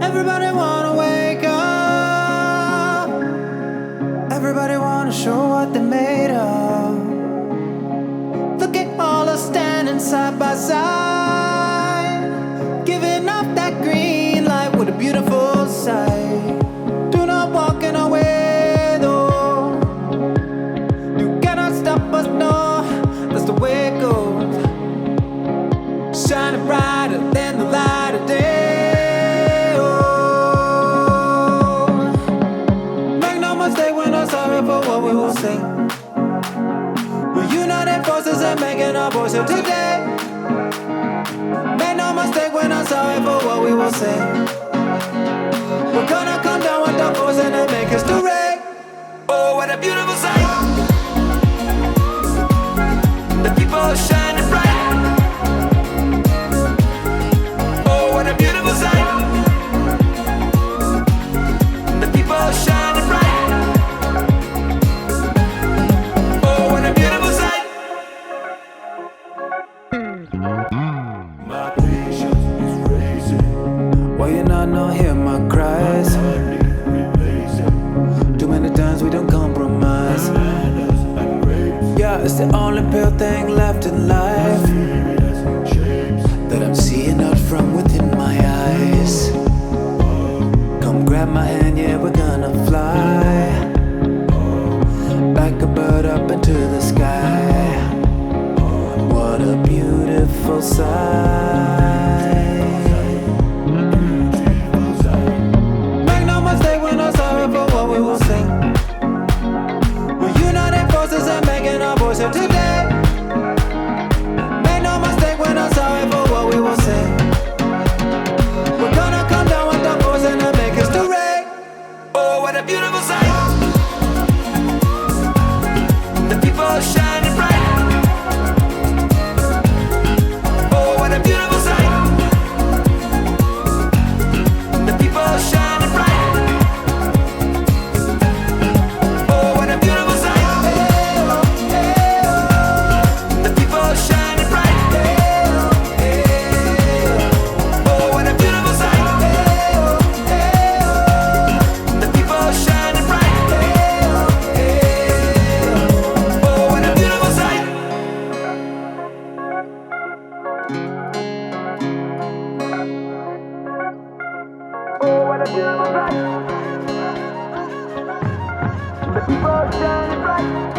Everybody wanna wake up. Everybody wanna show what they're made of. Look at all us standing side by side, giving off that green light. What a beautiful sight. Do not walk in our way though. You cannot stop us, no. That's the way it goes. Shining brighter than the light of day. Oh, make no mistake, we're not sorry for what we will sing. We're united forces and making our voice heard today. Make no mistake, we're not sorry for what we will say. We're gonna come down with the force and then make history. Oh, what a beautiful sight. The people are shining bright. Oh, what a beautiful sight. The people are shining bright. Oh, what a beautiful sight. My patience is raising. Why you not hear my cries? Too many times we don't compromise. Yeah, it's the only pure thing left in life that I'm seeing out from within my eyes. Come grab my hand, yeah, we're gonna fly like a bird up into the sky. What a beautiful sight. Make no mistake, we're not sorry for what we will sing. We're united forces and making our voice heard today. Make no mistake, we're not sorry for what we will say. We're gonna come down with the force and then make history. Oh, what a beautiful sight. The people are shining bright. Oh, what a beautiful sight. The people are shining bright. Oh, what a beautiful sight. The people are shining bright. Oh, what a beautiful sight. The people are shining bright. Oh, what a beautiful sight. Oh, what a beautiful sight. The people are shining bright.